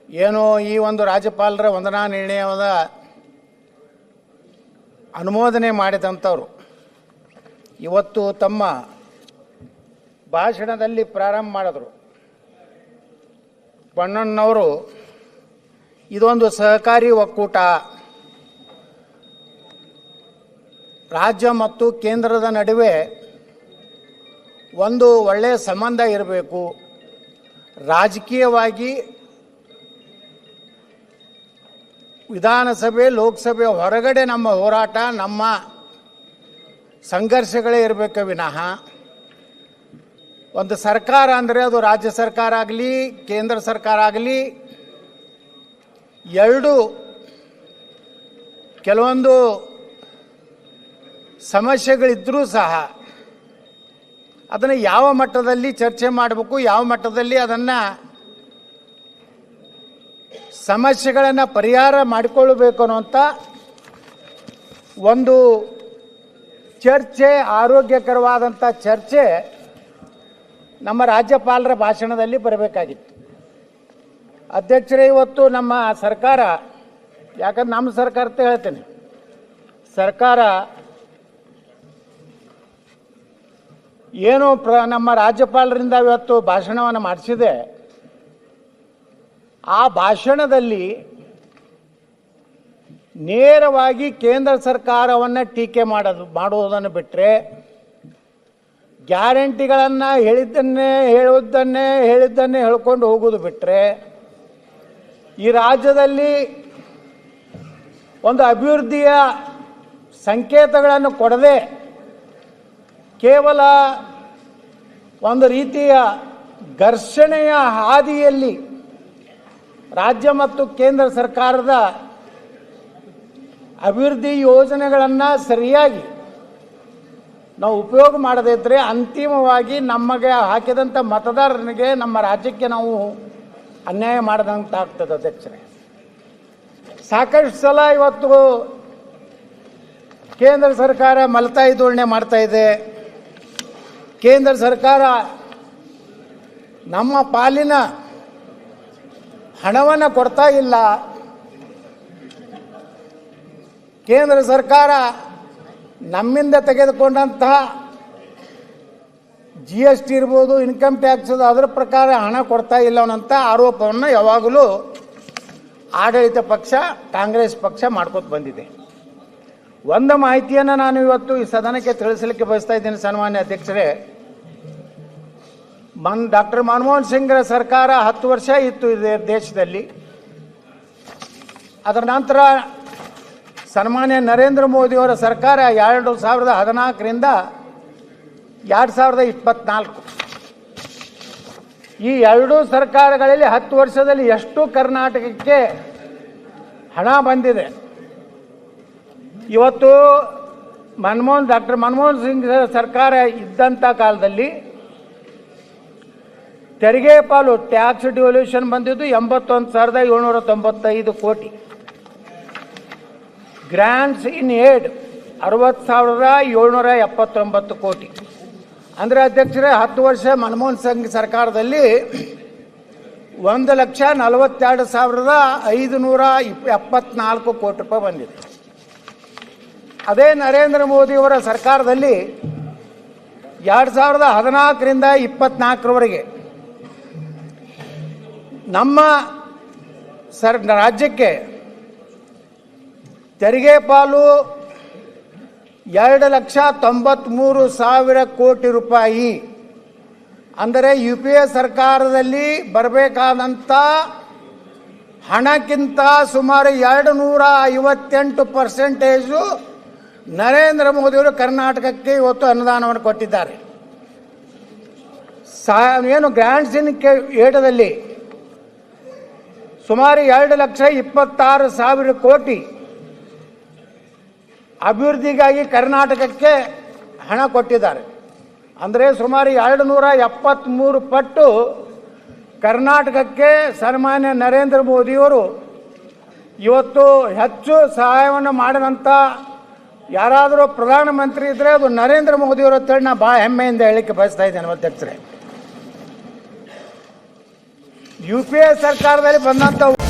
ಏನೋ ಈ ಒಂದು ರಾಜ್ಯಪಾಲರ ವಂದನಾ ನಿರ್ಣಯದ ಅನುಮೋದನೆ ಮಾಡಿದಂಥವ್ರು ಇವತ್ತು ತಮ್ಮ ಭಾಷಣದಲ್ಲಿ ಪ್ರಾರಂಭ ಮಾಡಿದ್ರು. ಬಣ್ಣಣ್ಣವರು ಇದೊಂದು ಸಹಕಾರಿ ಒಕ್ಕೂಟ, ರಾಜ್ಯ ಮತ್ತು ಕೇಂದ್ರದ ನಡುವೆ ಒಂದು ಒಳ್ಳೆಯ ಸಂಬಂಧ ಇರಬೇಕು, ರಾಜಕೀಯವಾಗಿ ವಿಧಾನಸಭೆ ಲೋಕಸಭೆ ಹೊರಗಡೆ ನಮ್ಮ ಹೋರಾಟ ನಮ್ಮ ಸಂಘರ್ಷಗಳೇ ಇರಬೇಕು ವಿನಃ ಒಂದು ಸರ್ಕಾರ ಅಂದರೆ ಅದು ರಾಜ್ಯ ಸರ್ಕಾರ ಆಗಲಿ ಕೇಂದ್ರ ಸರ್ಕಾರ ಆಗಲಿ ಎರಡು ಕೆಲವೊಂದು ಸಮಸ್ಯೆಗಳಿದ್ದರೂ ಸಹ ಅದನ್ನು ಯಾವ ಮಟ್ಟದಲ್ಲಿ ಚರ್ಚೆ ಮಾಡಬೇಕು, ಯಾವ ಮಟ್ಟದಲ್ಲಿ ಅದನ್ನು ಸಮಸ್ಯೆಗಳನ್ನು ಪರಿಹಾರ ಮಾಡಿಕೊಳ್ಳಬೇಕು ಅನ್ನುವಂಥ ಒಂದು ಚರ್ಚೆ, ಆರೋಗ್ಯಕರವಾದಂಥ ಚರ್ಚೆ ನಮ್ಮ ರಾಜ್ಯಪಾಲರ ಭಾಷಣದಲ್ಲಿ ಬರಬೇಕಾಗಿತ್ತು. ಅಧ್ಯಕ್ಷರೇ, ಇವತ್ತು ನಮ್ಮ ಸರ್ಕಾರ, ಯಾಕಂದ್ರೆ ನಮ್ಮ ಸರ್ಕಾರ ಅಂತ ಹೇಳ್ತೇನೆ, ಸರ್ಕಾರ ಏನು ನಮ್ಮ ರಾಜ್ಯಪಾಲರಿಂದ ಇವತ್ತು ಭಾಷಣವನ್ನು ಮಾಡಿಸಿದೆ, ಆ ಭಾಷಣದಲ್ಲಿ ನೇರವಾಗಿ ಕೇಂದ್ರ ಸರ್ಕಾರವನ್ನು ಟೀಕೆ ಮಾಡುವುದನ್ನು ಬಿಟ್ಟರೆ, ಗ್ಯಾರಂಟಿಗಳನ್ನು ಹೇಳಿದ್ದನ್ನೇ ಹೇಳ್ಕೊಂಡು ಹೋಗೋದು ಬಿಟ್ಟರೆ, ಈ ರಾಜ್ಯದಲ್ಲಿ ಒಂದು ಅಭಿವೃದ್ಧಿಯ ಸಂಕೇತಗಳನ್ನು ಕೊಡದೆ ಕೇವಲ ಒಂದು ರೀತಿಯ ಘರ್ಷಣೆಯ ಹಾದಿಯಲ್ಲಿ ರಾಜ್ಯ ಮತ್ತು ಕೇಂದ್ರ ಸರ್ಕಾರದ ಅಭಿವೃದ್ಧಿ ಯೋಜನೆಗಳನ್ನು ಸರಿಯಾಗಿ ನಾವು ಉಪಯೋಗ ಮಾಡದೇ ಇದ್ದರೆ ಅಂತಿಮವಾಗಿ ನಮಗೆ ಹಾಕಿದಂಥ ಮತದಾರನಿಗೆ ನಮ್ಮ ರಾಜ್ಯಕ್ಕೆ ನಾವು ಅನ್ಯಾಯ ಮಾಡಿದಂತಾಗ್ತದೆ. ಅಧ್ಯಕ್ಷರೇ, ಸಾಕಷ್ಟು ಸಲ ಇವತ್ತು ಕೇಂದ್ರ ಸರ್ಕಾರ ಮಲತಾಯಿ ಧೋರಣೆ ಮಾಡ್ತಾ ಇದೆ. ಕೇಂದ್ರ ಸರ್ಕಾರ ನಮ್ಮ ಪಾಲಿನ ಹಣವನ್ನು ಕೊಡ್ತಾ ಇಲ್ಲ. ಕೇಂದ್ರ ಸರ್ಕಾರ ನಮ್ಮಿಂದ ತೆಗೆದುಕೊಂಡಂತಹ GST ಇರ್ಬೋದು, ಇನ್ಕಮ್ ಟ್ಯಾಕ್ಸ್, ಅದರ ಪ್ರಕಾರ ಹಣ ಕೊಡ್ತಾ ಇಲ್ಲ ಅನ್ನೋಂಥ ಆರೋಪವನ್ನು ಯಾವಾಗಲೂ ಆಡಳಿತ ಪಕ್ಷ ಕಾಂಗ್ರೆಸ್ ಪಕ್ಷ ಮಾಡ್ಕೊತ ಬಂದಿದೆ. ಒಂದು ಮಾಹಿತಿಯನ್ನು ನಾನು ಇವತ್ತು ಈ ಸದನಕ್ಕೆ ತಿಳಿಸಲಿಕ್ಕೆ ಬಯಸ್ತಾ ಇದ್ದೀನಿ. ಸನ್ಮಾನ್ಯ ಅಧ್ಯಕ್ಷರೇ, ಡಾಕ್ಟರ್ ಮನಮೋಹನ್ ಸಿಂಗ್ರ ಸರ್ಕಾರ 10 ವರ್ಷ ಇತ್ತು ದೇಶದಲ್ಲಿ. ಅದರ ನಂತರ ಸನ್ಮಾನ್ಯ ನರೇಂದ್ರ ಮೋದಿಯವರ ಸರ್ಕಾರ 2014ರಿಂದ 2024, ಈ ಎರಡೂ ಸರ್ಕಾರಗಳಲ್ಲಿ 10 ವರ್ಷದಲ್ಲಿ ಎಷ್ಟು ಕರ್ನಾಟಕಕ್ಕೆ ಹಣ ಬಂದಿದೆ. ಇವತ್ತು ಡಾಕ್ಟರ್ ಮನಮೋಹನ್ ಸಿಂಗ್ ಸರ್ಕಾರ ಇದ್ದಂಥ ಕಾಲದಲ್ಲಿ ತೆರಿಗೆ ಪಾಲು ಟ್ಯಾಕ್ಸ್ ಡಿವಲ್ಯೂಷನ್ ಬಂದಿದ್ದು 81,795 ಕೋಟಿ, ಗ್ರಾಂಟ್ಸ್ ಇನ್ ಏಡ್ 60,779 ಕೋಟಿ. ಅಂದರೆ ಅಧ್ಯಕ್ಷರೇ, 10 ವರ್ಷ ಮನಮೋಹನ್ ಸಿಂಗ್ ಸರ್ಕಾರದಲ್ಲಿ 1,42,574 ಕೋಟಿ ರೂಪಾಯಿ ಬಂದಿದೆ. ಅದೇ ನರೇಂದ್ರ ಮೋದಿಯವರ ಸರ್ಕಾರದಲ್ಲಿ 2014ರಿಂದ 2024ರವರೆಗೆ ನಮ್ಮ ರಾಜ್ಯಕ್ಕೆ ತೆರಿಗೆ ಪಾಲು 2,93,000 ಕೋಟಿ ರೂಪಾಯಿ. ಅಂದರೆ UPA ಸರ್ಕಾರದಲ್ಲಿ ಬರಬೇಕಾದಂಥ ಹಣಕ್ಕಿಂತ ಸುಮಾರು 258% ನರೇಂದ್ರ ಮೋದಿಯವರು ಕರ್ನಾಟಕಕ್ಕೆ ಇವತ್ತು ಅನುದಾನವನ್ನು ಕೊಟ್ಟಿದ್ದಾರೆ. ಏನು ಗ್ರಾಂಟ್ಸ್ ಇನ್ ಏಡದಲ್ಲಿ ಸುಮಾರು 2,26,000 ಕೋಟಿ ಅಭಿವೃದ್ಧಿಗಾಗಿ ಕರ್ನಾಟಕಕ್ಕೆ ಹಣ ಕೊಟ್ಟಿದ್ದಾರೆ. ಅಂದರೆ ಸುಮಾರು 273 ಪಟ್ಟು ಕರ್ನಾಟಕಕ್ಕೆ ಸನ್ಮಾನ್ಯ ನರೇಂದ್ರ ಮೋದಿಯವರು ಇವತ್ತು ಹೆಚ್ಚು ಸಹಾಯವನ್ನು ಮಾಡಿದಂಥ ಯಾರಾದರೂ ಪ್ರಧಾನಮಂತ್ರಿ ಇದ್ದರೆ ಅದು ನರೇಂದ್ರ ಮೋದಿಯವರು ಅಂತೇಳಿ ನಾನು ಭಾಳ ಹೆಮ್ಮೆಯಿಂದ ಹೇಳಲಿಕ್ಕೆ ಬಯಸ್ತಾ ಇದ್ದೇನೆ. ಅಧ್ಯಕ್ಷರೇ, UPA ಸರ್ಕಾರದಲ್ಲಿ ಬಂದಂಥ